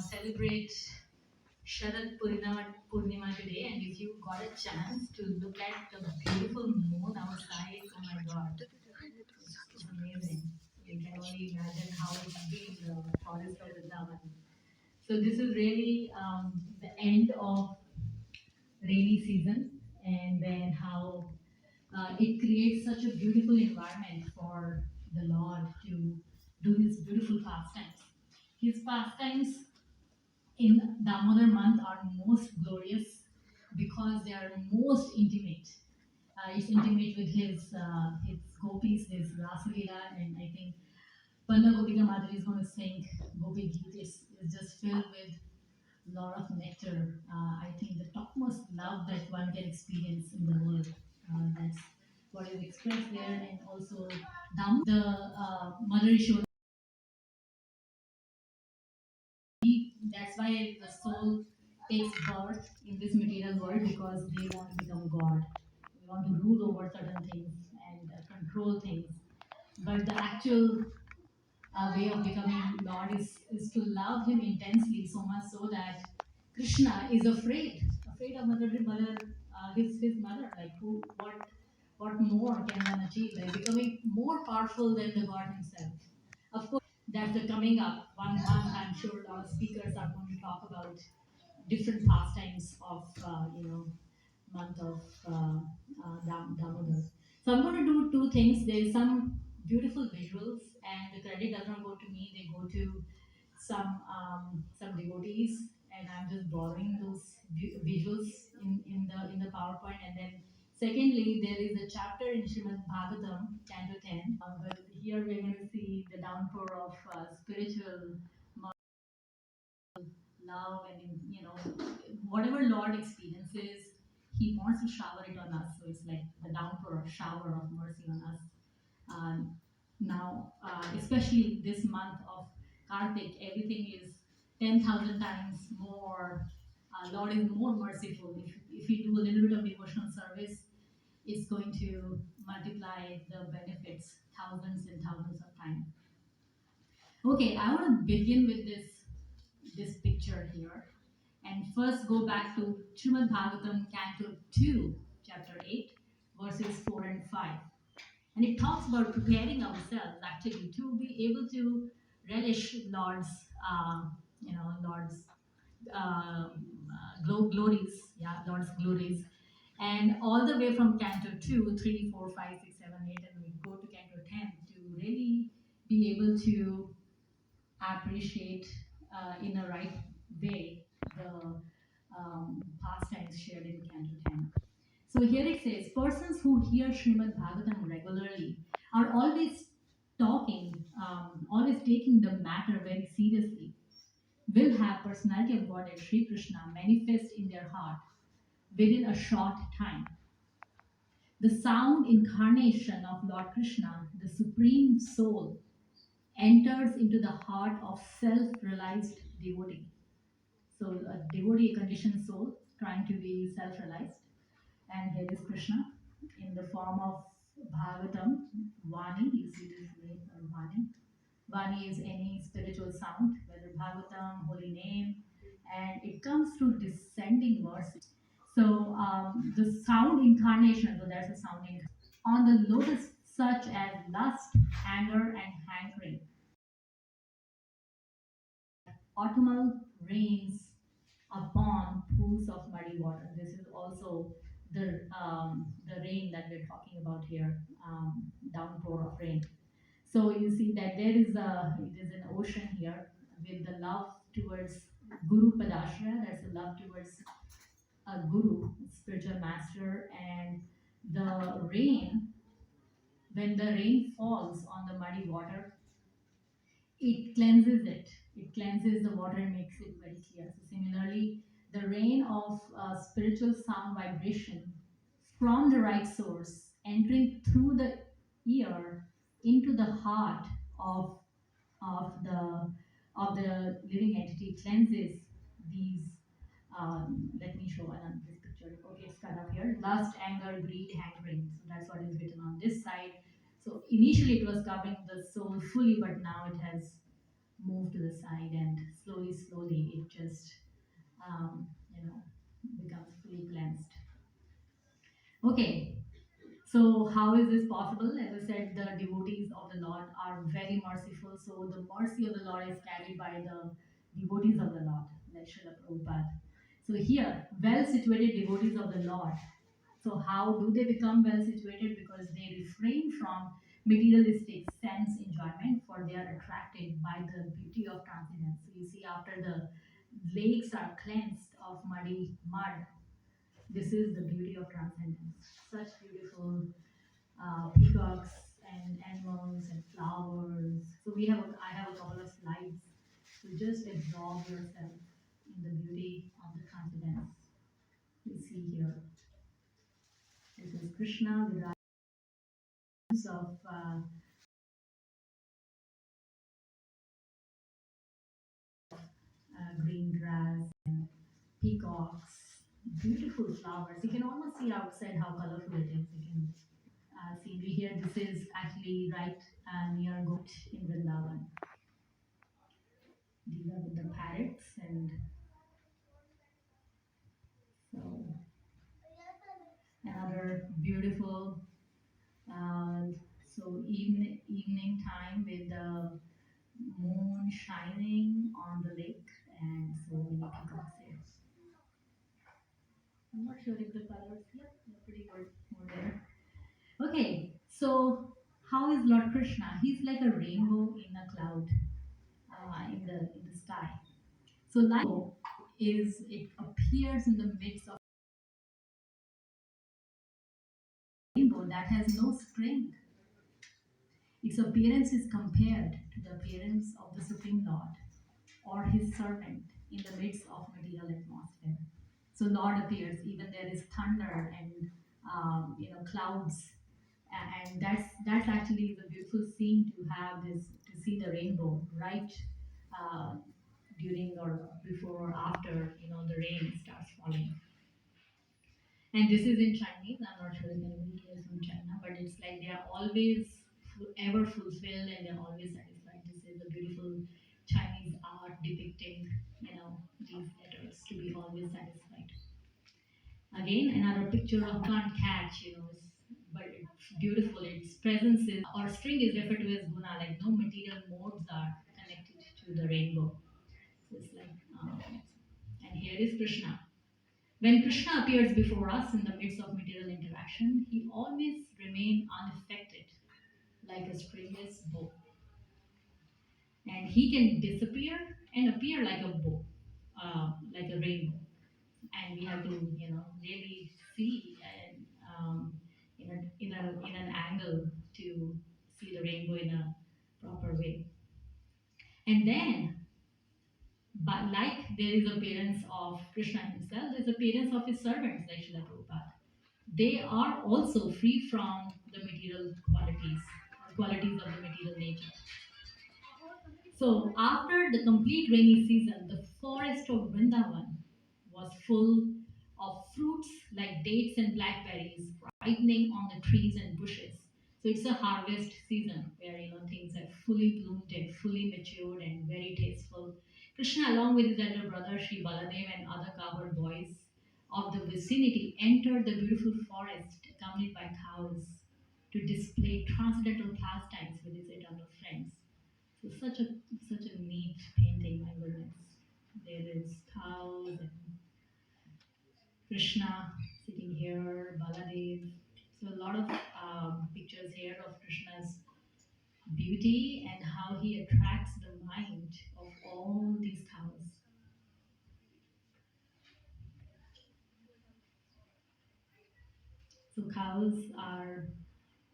celebrate Sharad Purnima today, and if you got a chance to look at the beautiful moon outside, oh my god, it's amazing. You can only imagine how it's been in the forest of Vrindavan. So this is really the end of rainy season, and then how it creates such a beautiful environment for the Lord to do his beautiful pastimes. His pastimes in Damodar month are most glorious because they are most intimate. It's intimate with his gopis, his Rasalila, and I think Panna Gopika Madhuri is going to sing Gopi Geet is just filled with a lot of nectar. I think the topmost love that one can experience in the world. That's what is expressed there, and also the Mother Ishwara. That's why the soul takes birth in this material world because they want to become God. They want to rule over certain things and control things. But the actual way of becoming Lord is to love Him intensely, so much so that Krishna is afraid of his mother. Like what more can one achieve? Like becoming more powerful than the God Himself. Of course, that's the coming up. One month, I'm sure our speakers are going to talk about different pastimes of month of Damodar. So I'm going to do two things. There's some beautiful visuals, and the credit does not go to me. They go to some devotees, and I'm just borrowing those visuals in the PowerPoint. And then secondly, there is a chapter in Shrimad-Bhagavatam, Canto 10. But here we're going to see the downpour of spiritual love, and whatever Lord experiences, He wants to shower it on us. So it's like the downpour or shower of mercy on us. Now, especially this month of Kartik, everything is 10,000 times more. Lord is more merciful. If we do a little bit of devotional service, it's going to multiply the benefits thousands and thousands of times. Okay, I want to begin with this picture here, and first go back to Srimad Bhagavatam, Canto 2, Chapter 8, verses 4 and 5. And it talks about preparing ourselves actually to be able to relish Lord's, Lord's glories, Lord's glories. And all the way from Canto 2, 3, 4, 5, 6, 7, 8, and we go to Canto 10 to really be able to appreciate in a right way the pastimes shared in Canto 10. So here it says, persons who hear Srimad Bhagavatam regularly are always talking, always taking the matter very seriously, will have personality of Godhead Sri Krishna manifest in their heart within a short time. The sound incarnation of Lord Krishna, the Supreme Soul, enters into the heart of self-realized devotee. So a devotee, a conditioned soul, trying to be self-realized. And here is Krishna in the form of Bhagavatam, Vani. You see this name, Vani. Vani is any spiritual sound, whether Bhagavatam, holy name, and it comes through descending verses. So the sound incarnation, so there's a sound on the lotus, such as lust, anger, and hankering. Autumnal rains upon pools of muddy water. This is also the rain that we're talking about here, downpour of rain. So you see that there is an ocean here with the love towards Guru Padashra. That's a love towards a guru, spiritual master, and the rain. When the rain falls on the muddy water, it cleanses it. It cleanses the water and makes it very clear. So similarly, the rain of spiritual sound vibration from the right source entering through the ear into the heart of of the the living entity cleanses these. Let me show this picture. Okay, it's cut up here. Lust, anger, greed, hankering. So that's what is written on this side. So initially it was covering the soul fully, but now it has moved to the side, and slowly it just you know becomes fully cleansed. Okay, so how is this possible? As I said, the devotees of the Lord are very merciful. So the mercy of the Lord is carried by the devotees of the Lord, like Srila Prabhupada. So here, well-situated devotees of the Lord. So how do they become well-situated? Because they refrain from materialistic sense enjoyment, for they are attracted by the beauty of transcendence. So you see, after the lakes are cleansed of muddy mud, this is the beauty of transcendence. Such beautiful peacocks and animals and flowers. So I have a couple of slides. So just absorb yourself in the beauty of the transcendence. You see here. This is Krishna with eyes of green grass and peacocks, beautiful flowers. You can almost see outside how colorful it is. You can see here. This is actually right near Goat in Vrindavan. These are with the parrots, and so another beautiful uh, so evening time with the moon shining on the lake, and so many peacocks here. I'm not sure if the colors, yep, they're pretty good over there. Okay, so how is Lord Krishna? He's like a rainbow in a cloud, in the sky. So light is it appears in the midst of rainbow that has no spring. Its appearance is compared to the appearance of the Supreme Lord or his servant in the midst of material atmosphere. So Lord appears, even there is thunder and clouds, and that's actually the beautiful scene to have this to see the rainbow right uh, during or before or after the rain starts falling. And this is in Chinese. I'm not sure if anybody here is from China, but it's like they are always ever fulfilled and they're always satisfied. This is a beautiful Chinese art depicting, these letters to be always satisfied. Again, another picture of can't catch, but it's beautiful. Its presence is, or string is referred to as guna, like no material modes are connected to the rainbow. So it's like, and here is Krishna. When Krishna appears before us in the midst of material interaction, he always remains unaffected, like a stringless bow. And he can disappear and appear like a bow, like a rainbow. And we have to, really see and in an angle to see the rainbow in a proper way. And then, but like there is appearance of Krishna himself, there's appearance of his servants, like Srila Prabhupada. They are also free from the material qualities of the material nature. So after the complete rainy season, the forest of Vrindavan was full of fruits like dates and blackberries ripening on the trees and bushes. So it's a harvest season where things have fully bloomed and fully matured and very tasteful. Krishna, along with his elder brother Sri Baladev and other cowherd boys of the vicinity, entered the beautiful forest accompanied by cows to display transcendental pastimes with his eternal friends. So such a neat painting, my goodness. There is cows and Krishna sitting here, Baladev. So a lot of pictures here of Krishna's beauty and how he attracts the mind of all these cows. So cows are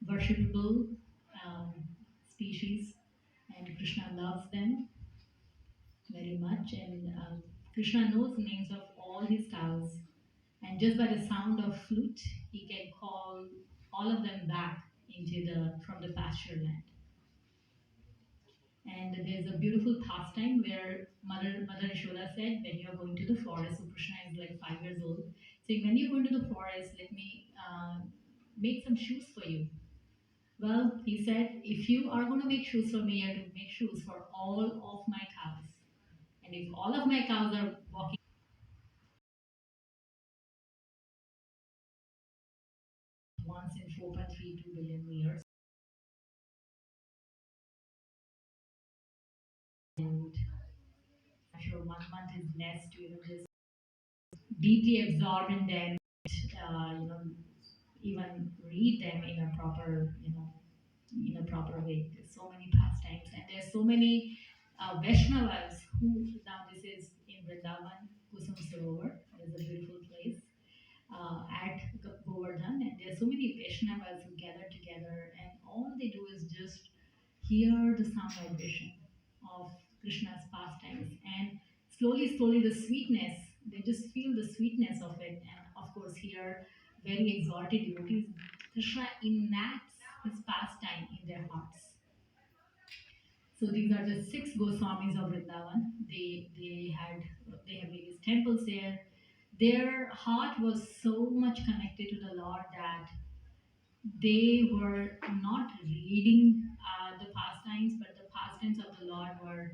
worshipable species, and Krishna loves them very much. And Krishna knows the names of all his cows, and just by the sound of flute, he can call all of them back from the pasture land. And there's a beautiful pastime where Mother Yashoda said, when you're going to the forest, so Krishna is like 5 years old, saying, when you go into the forest, let me make some shoes for you. Well, he said, if you are going to make shoes for me, you have to make shoes for all of my cows. And if all of my cows are walking once in 4.32 billion years, and I'm sure 1 month is less to even just deeply absorb in them, you know, even read them in a proper, in a proper way. There's so many pastimes, and there's so many Vaishnavas who now this is in Vrindavan, Kusum Sarovar. It is a beautiful place at Govardhan, and there's so many Vaishnavas who gather together, and all they do is just hear the sound vibration of Krishna's pastimes, and slowly, the sweetness. They just feel the sweetness of it, and of course, here very exalted devotees. Krishna enacts his pastime in their hearts. So these are the six Goswamis of Vrindavan. They have various temples there. Their heart was so much connected to the Lord that they were not reading the pastimes, but the pastimes of the Lord were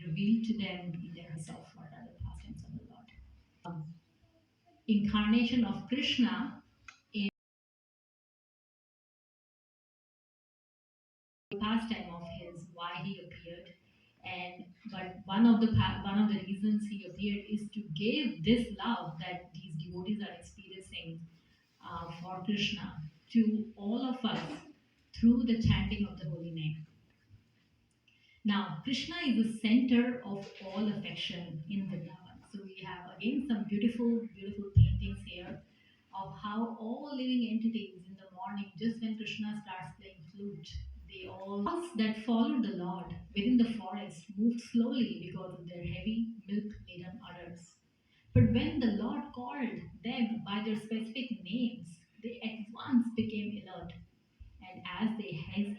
revealed to them in their self. What are the pastimes of the Lord? Incarnation of Krishna in the pastime of his, why he appeared, and but one of the reasons he appeared is to give this love that these devotees are experiencing for Krishna to all of us through the chanting of the holy name. Now, Krishna is the center of all affection in Vrindavan. So we have again some beautiful paintings here of how all living entities in the morning, just when Krishna starts playing flute, they all cows that followed the Lord within the forest moved slowly because of their heavy milk-laden udders. But when the Lord called them by their specific names, they at once became alert, and as they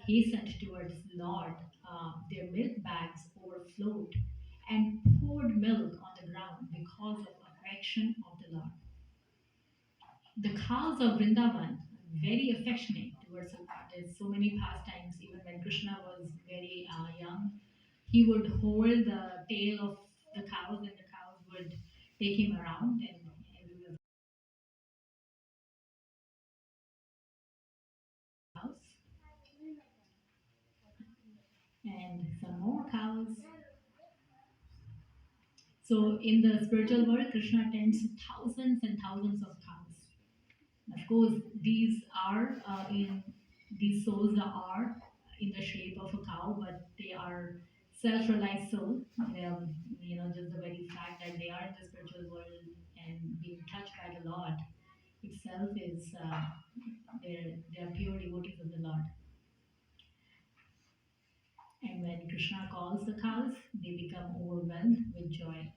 hastened towards the Lord, their milk bags overflowed and poured milk on the ground because of affection of the Lord. The cows of Vrindavan, very affectionate towards the Lord. There's so many pastimes. Even when Krishna was very young, he would hold the tail of the cows, and the cows would take him around, and everywhere cows and some more cows. So in the spiritual world, Krishna tends to thousands and thousands of cows. Of course, these souls are in the shape of a cow, but they are self-realized soul. Just the very fact that they are in the spiritual world and being touched by the Lord itself is they are pure devotees of the Lord. And when Krishna calls the cows, they become overwhelmed with joy.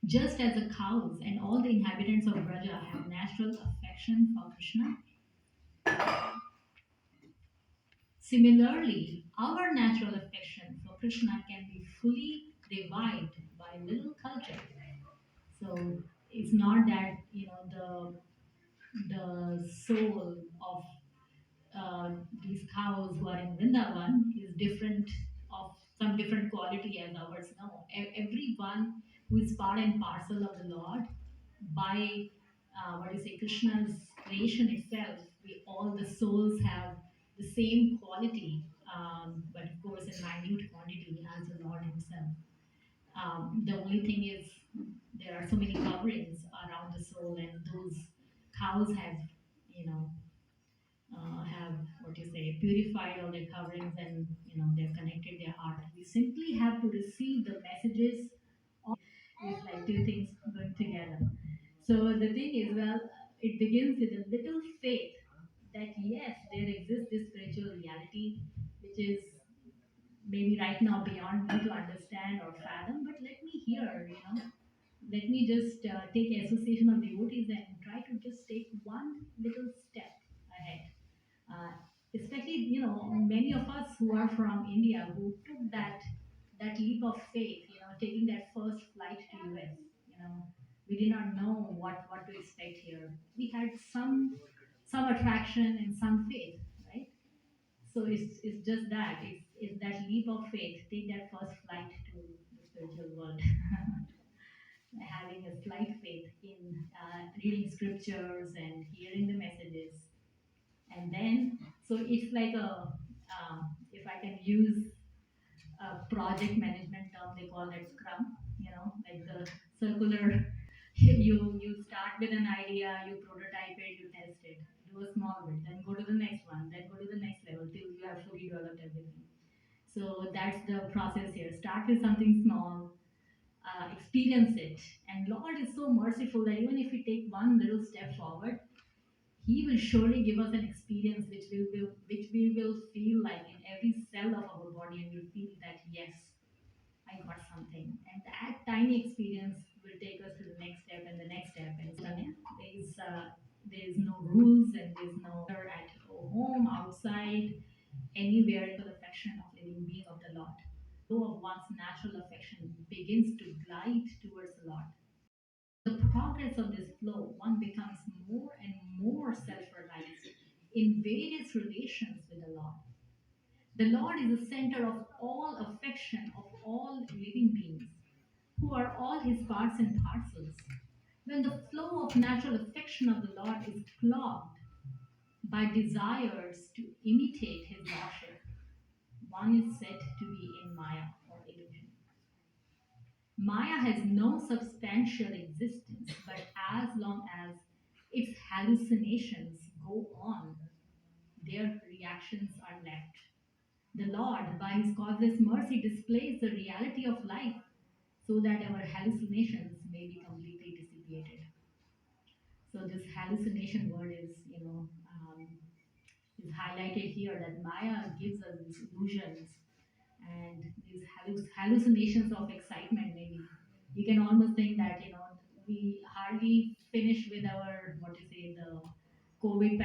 Just as the cows and all the inhabitants of Braja have natural affection for Krishna, similarly, our natural affection for Krishna can be fully revived by little culture. So it's not that the soul of these cows who are in Vrindavan is different of some different quality as ours. No, everyone who is part and parcel of the Lord by Krishna's creation itself, we all the souls have the same quality, but of course in minute quantity as the Lord Himself. The only thing is there are so many coverings around the soul, and those cows have, you know, have purified all their coverings, and they've connected their heart. We simply have to receive the messages. It's like two things going together. So the thing is, well, it begins with a little faith that yes, there exists this spiritual reality, which is maybe right now beyond me to understand or fathom. But let me hear, let me just take association of devotees and try to just take one little step ahead. Especially, many of us who are from India who took that leap of faith, taking that first flight to US. We did not know what to expect here. We had some attraction and some faith, right? So it's just that it's that leap of faith. Take that first flight to the spiritual world. Having a slight faith in reading scriptures and hearing the messages. And then, so it's like if I can use a project management term, they call it Scrum, like the circular. You start with an idea, you prototype it, you test it, do a small bit, then go to the next one, then go to the next level till you have fully developed everything. So that's the process here. Start with something small, experience it. And Lord is so merciful that even if we take one little step forward, He will surely give us an experience which we will feel like in every cell of our body, and we'll feel that yes, I got something. And that tiny experience will take us to the next step and the next step. And so, yeah, there is no rules and there's no at home, outside, anywhere for the affection of living being of the Lord. Flow of one's natural affection begins to glide towards the Lord. The progress of this flow, one becomes more and more self-realized in various relations with the Lord. The Lord is the center of all affection of all living beings, who are all His parts and parcels. When the flow of natural affection of the Lord is clogged by desires to imitate His Lordship, one is said to be in Maya or illusion. Maya has no substantial existence, but as long as its hallucinations go on, their reactions are left. The Lord, by His causeless mercy, displays the reality of life so that our hallucinations may be completely dissipated. So this hallucination word is highlighted here, that Maya gives us these illusions and these hallucinations of excitement. Maybe you can almost think that we hardly finished with our the COVID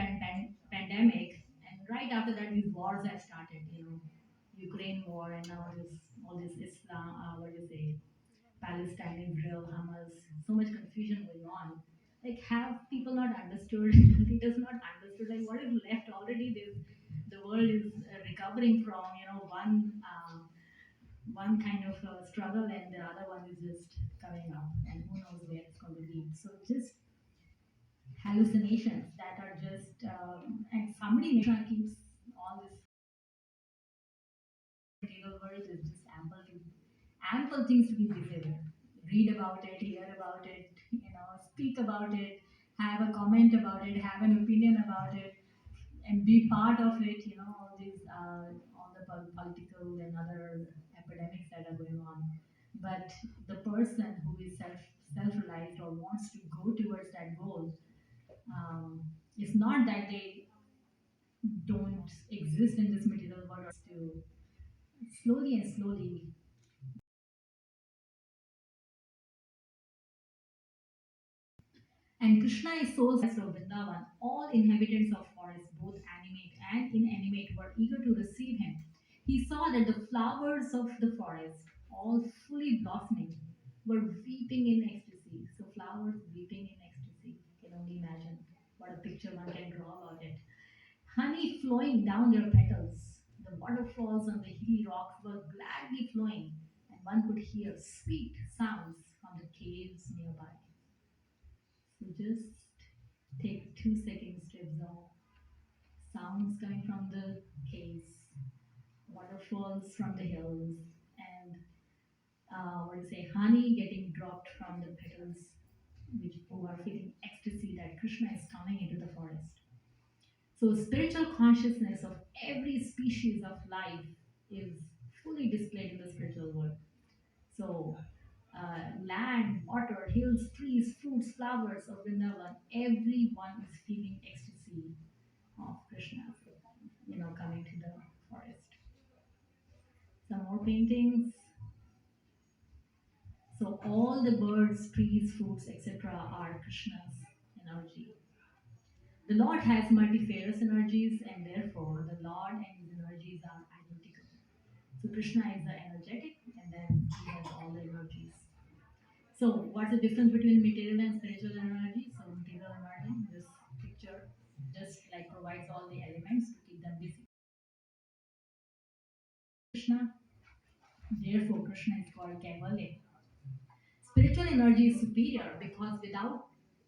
pandemic, and right after that these wars have started. Ukraine war, and now this all this Islam. What do you say? Palestine, Israel, Hamas. So much confusion going on. Like, have people not understood? Leaders not understood. Like, what is left already? The world is recovering from one kind of struggle, and the other one is just coming up, and who knows where it's going to lead. So just hallucinations that are just and somebody keeps all this material world is just ample things to be visited. Read about it, hear about it, speak about it, have a comment about it, have an opinion about it, and be part of it. All the political and other epidemics that are going on. But the person who is self-realized or wants to go towards that goal, it's not that they don't exist in this material world, to slowly and slowly. And Krishna is soul of Vrindavan. All inhabitants of forest, both animate and inanimate, were eager to receive him. He saw that the flowers of the forest, all fully blossoming, were weeping in ecstasy. So flowers weeping in ecstasy. You can only imagine what a picture one can draw about it. Honey flowing down their petals. The waterfalls on the hilly rocks were gladly flowing, and one could hear sweet sounds from the caves nearby. So just take 2 seconds to absorb sounds coming from the caves, waterfalls from the hills, and honey getting dropped from the petals, which who are feeling ecstasy that Krishna is coming into the forest. So spiritual consciousness of every species of life is fully displayed in the spiritual world. So land, water, hills, trees, fruits, flowers of Vrindavan, everyone is feeling ecstasy of Krishna, coming to the forest. Some more paintings. So all the birds, trees, fruits, etc. are Krishna's energy. The Lord has multifarious energies, and therefore the Lord and his energies are identical. So Krishna is the energetic, and then he has all the energies. So what's the difference between material and spiritual energy? So material energy, this picture just like provides all the elements to keep them busy. Krishna, therefore Krishna is called Kaivalya. Spiritual energy is superior because without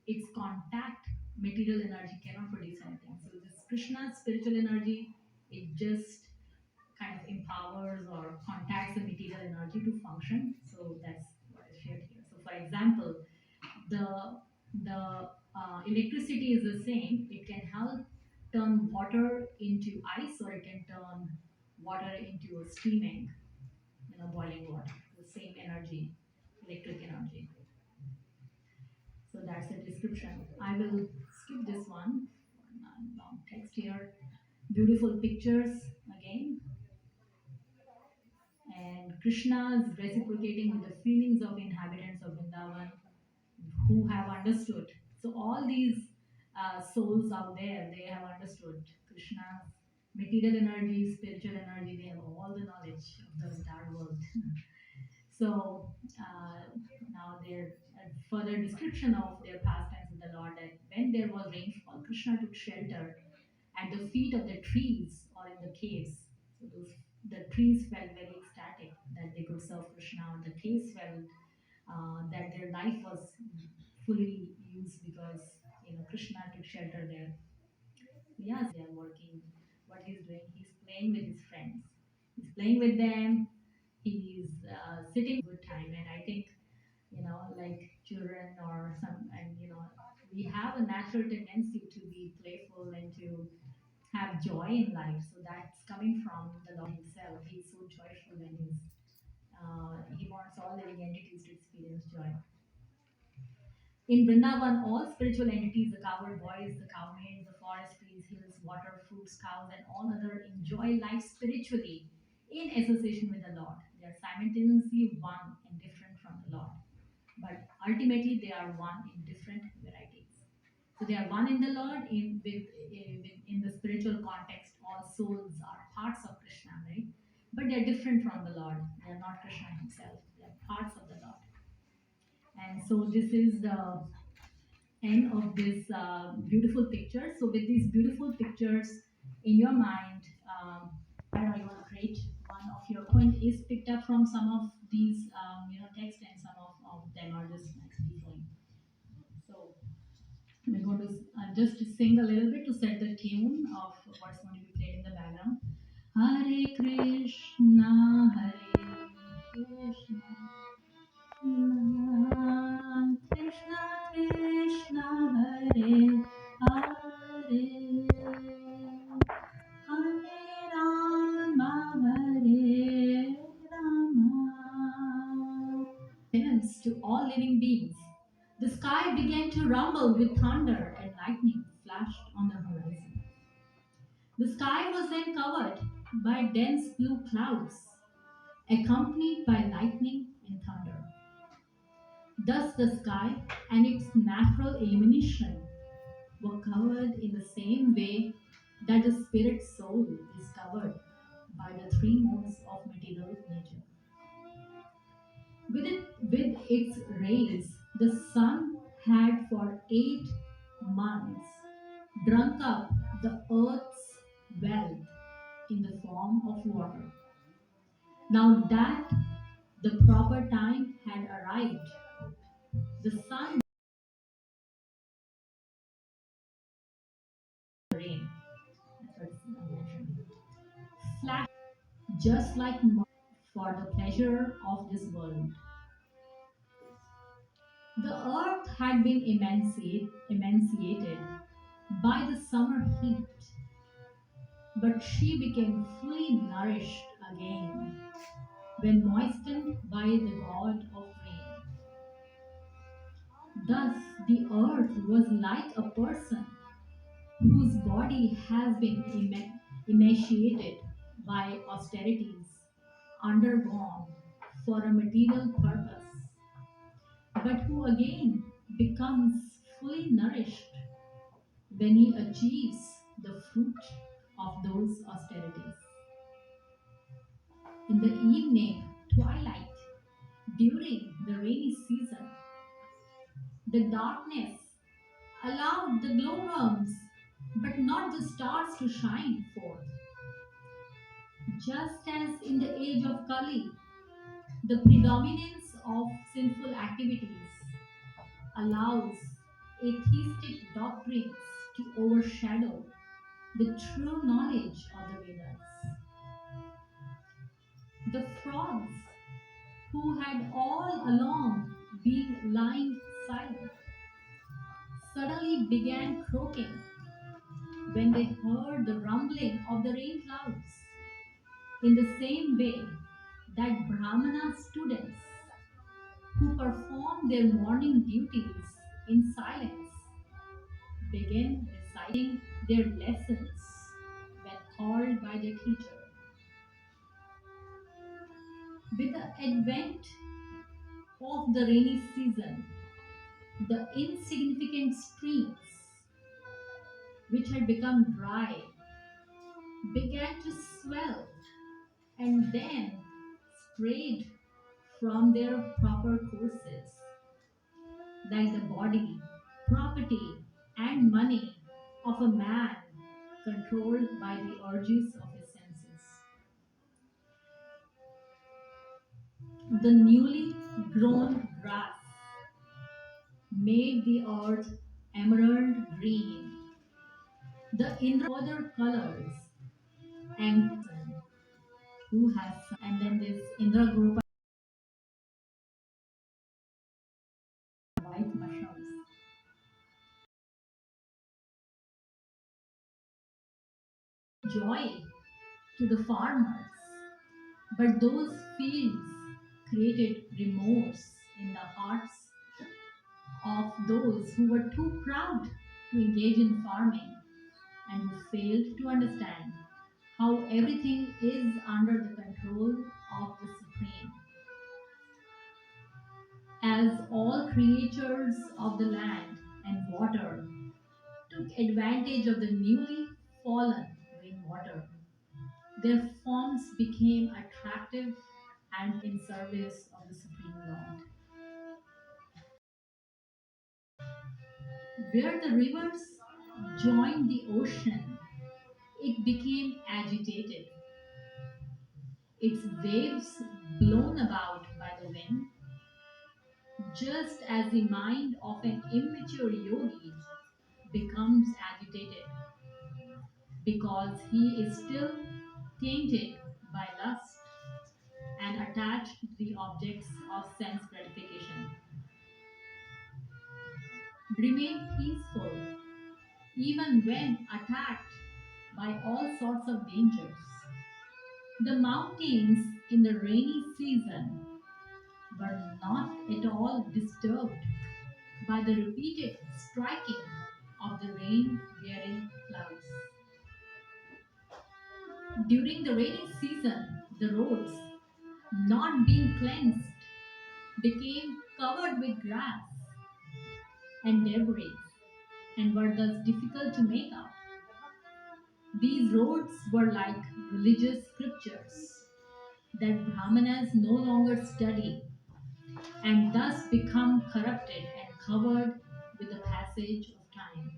its contact, material energy cannot produce anything. So this Krishna's spiritual energy, it just kind of empowers or contacts the material energy to function. So that's what is shared here. So for example, the electricity is the same. It can help turn water into ice, or it can turn water into a steaming, boiling water. The same energy, electric energy. So that's the description. I will skip this one. Long text here. Beautiful pictures again. And Krishna is reciprocating with the feelings of inhabitants of Vrindavan who have understood. So all these souls out there, they have understood Krishna's material energy, spiritual energy. They have all the knowledge of the entire world. So now their further description of their pastimes with the Lord, that when there was rainfall, Krishna took shelter at the feet of the trees or in the caves. So the trees felt very ecstatic that they could serve Krishna, or the caves felt that their life was fully used because Krishna took shelter there. Yes, they are working. What he's doing, he's playing with his friends. He's playing with them. He's sitting good time, and I think like children or some, and we have a natural tendency to be playful and to have joy in life. So that's coming from the Lord Himself. He's so joyful, and He wants all living entities to experience joy. In Vrindavan, all spiritual entities, the cowherd boys, the cowmaids, the forest trees, hills, water, fruits, cows, and all other enjoy life spiritually in association with the Lord. They are simultaneously one and different from the Lord, but ultimately they are one in different varieties. So they are one in the Lord in the spiritual context. All souls are parts of Krishna, right? But they are different from the Lord. They are not Krishna Himself. They are parts of the Lord. And so this is the end of this beautiful picture. So with these beautiful pictures in your mind, where are you want to create one of your point is picked up from some of these text, and some of them are just nicely flowing. So we're going to just sing a little bit to set the tune of what's going to be played in the background. Hare Krishna, Hare Krishna. Krishna Krishna Hare Hare Hare Rama Hare Rama. To all living beings. The sky began to rumble with thunder, and lightning flashed on the horizon. The sky was then covered by dense blue clouds, accompanied by lightning and thunder. Thus, the sky and its natural illumination were covered in the same way that the spirit soul is covered by the three modes of material nature. With its rays, the sun had for 8 months drunk up the earth's wealth in the form of water. Now that the proper time had arrived, the sun rain. That's what I mentioned. Flashed just like for the pleasure of this world. The earth had been emaciated by the summer heat, but she became fully nourished again when moistened by the god of rain. Thus, the earth was like a person whose body has been emaciated by austerities undergone for a material purpose, but who again becomes fully nourished when he achieves the fruit of those austerities. In the evening, twilight, during the rainy season, the darkness allowed the glowworms, but not the stars, to shine forth. Just as in the age of Kali, The predominance of sinful activities allows atheistic doctrines to overshadow the true knowledge of the Vedas. The frogs, who had all along been lying silent, suddenly began croaking when they heard the rumbling of the rain clouds. In the same way that Brahmana students who perform their morning duties in silence begin reciting their lessons when called by their teacher. With the advent of the rainy season, the insignificant streams, which had become dry, began to swell and then strayed from their proper courses, like the body, property, and money of a man controlled by the urges of his senses. The newly grown grass made the earth emerald green. The Indra other colors and who has and then this Indra group of white mushrooms. Joy to the farmers, but those fields created remorse in the hearts of those who were too proud to engage in farming and who failed to understand how everything is under the control of the Supreme. As all creatures of the land and water took advantage of the newly fallen rainwater, their forms became attractive and in service of the Supreme Lord. Where the rivers joined the ocean, it became agitated, its waves blown about by the wind, just as the mind of an immature yogi becomes agitated because he is still tainted by lust and attached to the objects of sense gratification. Remain peaceful even when attacked by all sorts of dangers. The mountains in the rainy season were not at all disturbed by the repeated striking of the rain bearing clouds. During the rainy season, the roads, not being cleansed, became covered with grass and debris and were thus difficult to make out. These roads were like religious scriptures that Brahmanas no longer study and thus become corrupted and covered with the passage of time.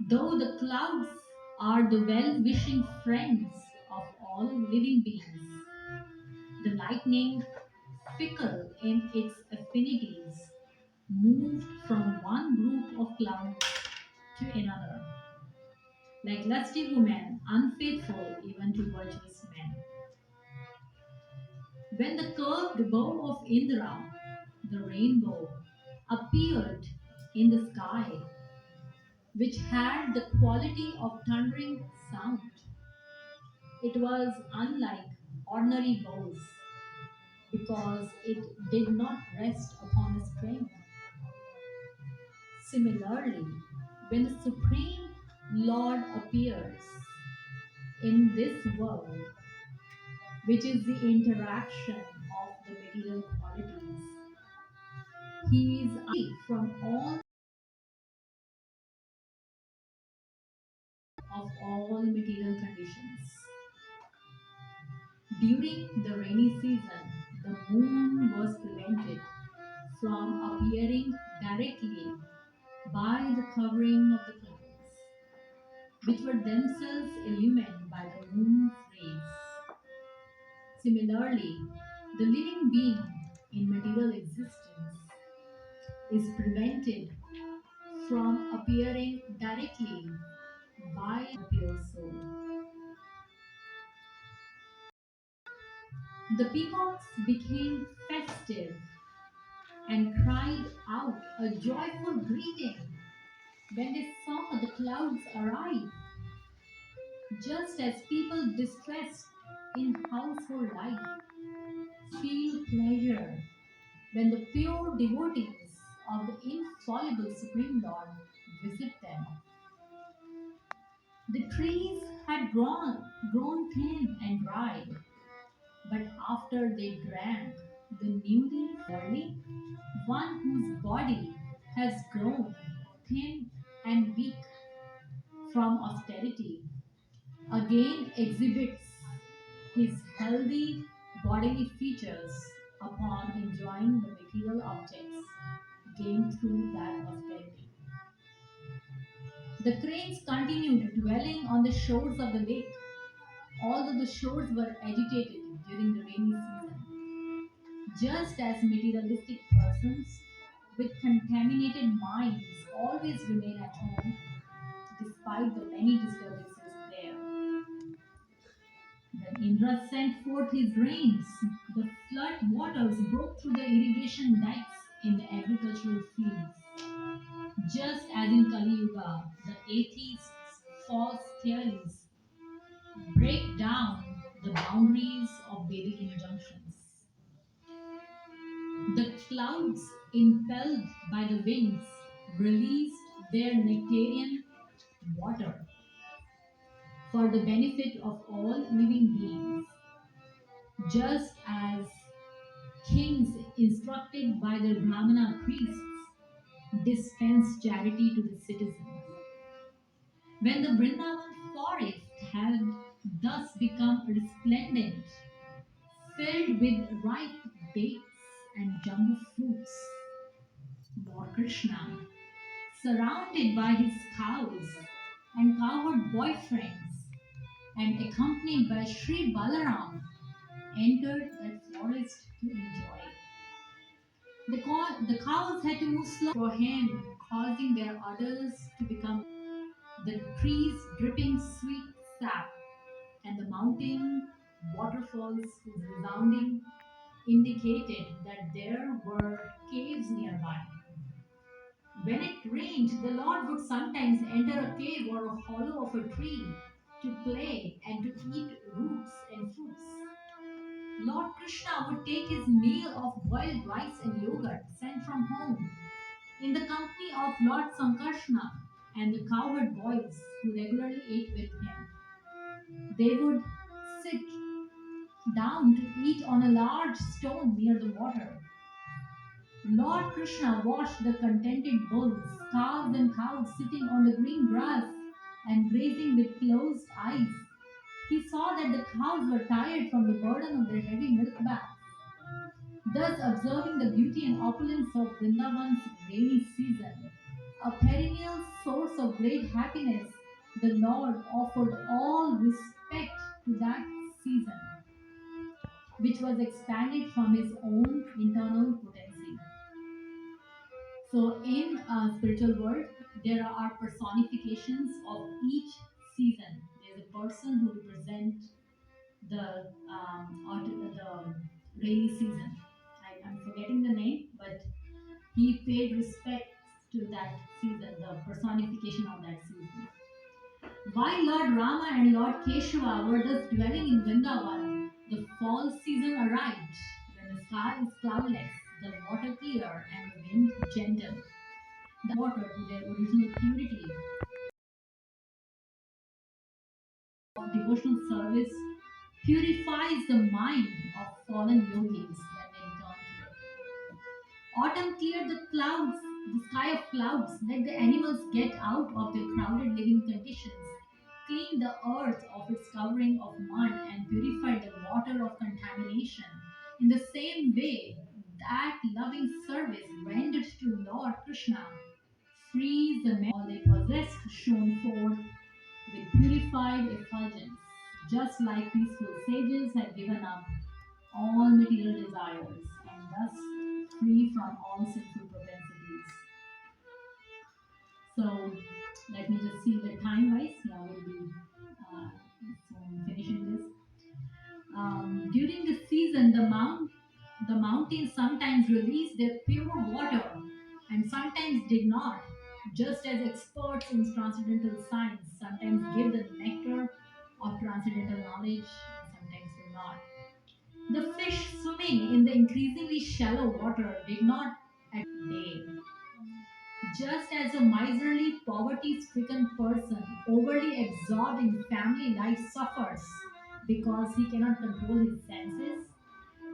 Though the clouds are the well wishing friends of all living beings, the lightning, fickle in its affinities, moved from one group of clouds to another, like lusty women, unfaithful even to virtuous men. When the curved bow of Indra, the rainbow, appeared in the sky, which had the quality of thundering sound, it was unlike ordinary bows because it did not rest upon a string. Similarly, when the Supreme Lord appears in this world, which is the interaction of the material qualities, he is free from all material conditions. During the rainy season, the moon was prevented from appearing directly by the covering of the clouds, which were themselves illumined by the moon's rays. Similarly, the living being in material existence is prevented from appearing directly by the pure soul. The peacocks became festive and cried out a joyful greeting when they saw the clouds arrive, just as people distressed in household life feel pleasure when the pure devotees of the infallible Supreme Lord visit them. The trees had grown thin and dry, but after they drank the newly early, one whose body has grown thin and weak from austerity again exhibits his healthy bodily features upon enjoying the material objects gained through that austerity. The cranes continued dwelling on the shores of the lake, although the shores were agitated during the rainy season. Just as materialistic persons with contaminated minds always remain at home despite the many disturbances there. When Indra sent forth his rains, the flood waters broke through the irrigation dikes in the agricultural fields. Just as in Kali Yuga, the atheists' false theories break down the boundaries of Vedic injunctions. The clouds, impelled by the winds, released their nectarian water for the benefit of all living beings, just as kings instructed by their Brahmana priests dispense charity to the citizens. When the Vrindavan forest had thus become resplendent, filled with ripe dates and jumbo fruits, Lord Krishna, surrounded by his cows and cowherd boyfriends and accompanied by Sri Balaram, entered that forest to enjoy. The cows had to move slow for him, causing their udders to become the trees dripping sweet sap and the mountain waterfalls whose resounding indicated that there were caves nearby. When it rained, the Lord would sometimes enter a cave or a hollow of a tree to play and to eat roots and fruits. Lord Krishna would take his meal of boiled rice and yogurt sent from home in the company of Lord Sankarshna and the cowherd boys who regularly ate with him. They would sit down to eat on a large stone near the water. Lord Krishna watched the contented bulls, calves, and cows sitting on the green grass and grazing with closed eyes. He saw that the cows were tired from the burden of their heavy milk baths. Thus, observing the beauty and opulence of Vrindavan's rainy season, a perennial source of great happiness, the Lord offered all respect to that season, which was expanded from his own internal potency. So, in a spiritual world, there are personifications of each season. There's a person who represents the rainy season. I'm forgetting the name, but he paid respect to that season, the personification of that season. While Lord Rama and Lord Keshava were thus dwelling in Vrindavan, the fall season arrived when the sky is cloudless, the water clear, and the wind gentle. The water to their original purity of devotional service purifies the mind of fallen yogis when they return to it. Autumn cleared the sky of clouds, let the animals get out of their crowded living conditions, cleaned the earth of its covering of mud, and purified the water of contamination. In the same way, that loving service rendered to Lord Krishna frees the men all they possessed shone forth with purified effulgence, just like peaceful sages had given up all material desires and thus free from all sinful propensities. So let me just see the time wise. Yeah, we'll be soon finishing this. During the season, the mountains sometimes release their pure water and sometimes did not, just as experts in transcendental science sometimes give the nectar of transcendental knowledge and sometimes do not. The fish swimming in the increasingly shallow water did not at day. Just as a miserly, poverty stricken person overly absorbed in family life suffers because he cannot control his senses,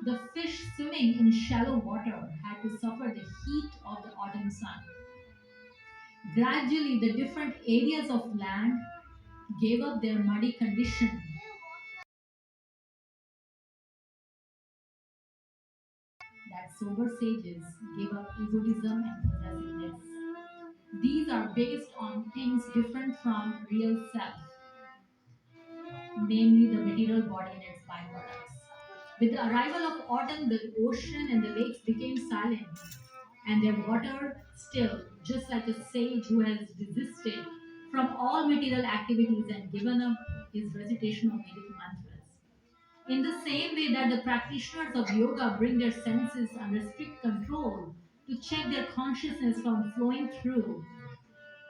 the fish swimming in shallow water had to suffer the heat of the autumn sun. Gradually, the different areas of land gave up their muddy condition that sober sages gave up egotism and possessiveness. These are based on things different from real self, namely the material body and its byproducts. With the arrival of autumn, the ocean and the lakes became silent, and their water still, just like a sage who has desisted from all material activities and given up his recitation of Vedic mantras. In the same way that the practitioners of yoga bring their senses under strict control to check their consciousness from flowing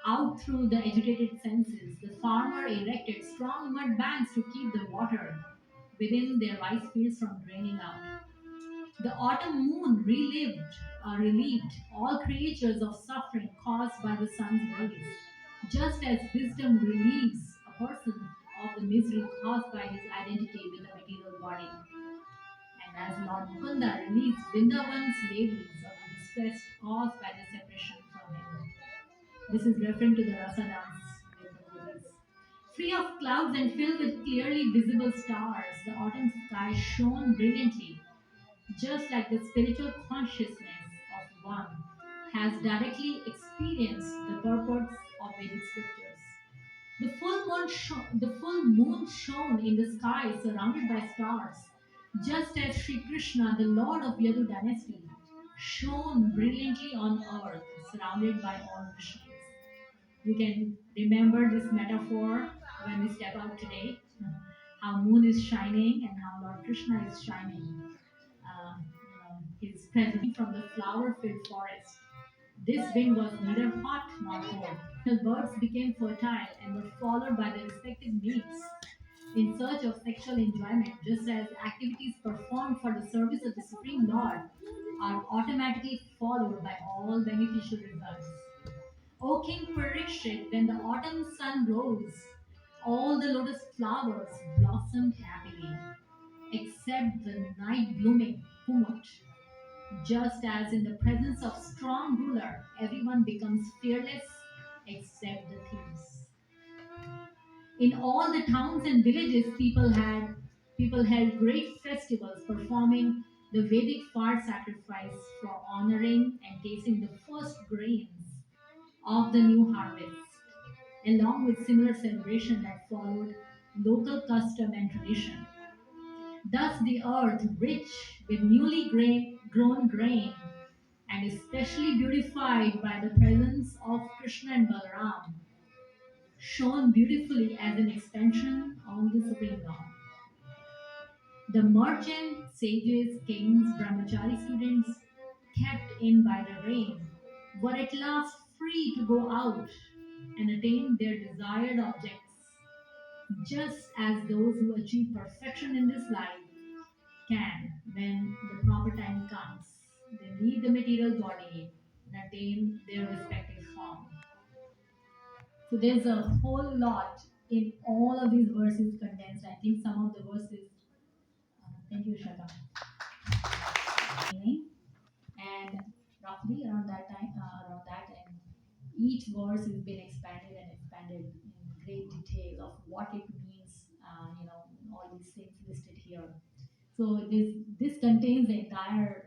out through the agitated senses, the farmer erected strong mud banks to keep the water within their rice fields from draining out. The autumn moon relieved all creatures of suffering caused by the sun's rays, just as wisdom relieves a person of the misery caused by his identity with the material body. And as Lord Mukunda relieves Vrindavan's ladies of the distress caused by the separation from him. This is referring to the rasa dance with the gopis. Free of clouds and filled with clearly visible stars, the autumn sky shone brilliantly, just like the spiritual consciousness of one has directly experienced the purports of Vedic scriptures. The full moon shone in the sky surrounded by stars, just as Sri Krishna, the Lord of Yadu dynasty, shone brilliantly on earth, surrounded by all Vishnus. You can remember this metaphor when we step out today, how moon is shining and how Lord Krishna is shining. His presence from the flower-filled forest. This wind was neither hot nor cold. The birds became fertile and were followed by their respective mates in search of sexual enjoyment, just as activities performed for the service of the Supreme Lord are automatically followed by all beneficial results. O King Parikshit, when the autumn sun rose, all the lotus flowers blossomed happily, except the night blooming kumut. Just as in the presence of strong ruler, everyone becomes fearless except the thieves. In all the towns and villages, people held great festivals performing the Vedic fire sacrifice for honoring and tasting the first grains of the new harvest, along with similar celebration that followed local custom and tradition. Thus, the earth, rich with grown grain, and especially beautified by the presence of Krishna and Balaram, shone beautifully as an extension on the Supreme Lord. The merchant, sages, kings, brahmachari students, kept in by the rain, were at last free to go out and attain their desired objects, just as those who achieve perfection in this life can, when the proper time comes, they leave the material body and attain their respective form. So there's a whole lot in all of these verses condensed. I think some of the verses, thank you, Shraddha, and roughly around that time, and each verse has been expanded and expanded in great detail of what it means. All these things listed here. So this contains the entire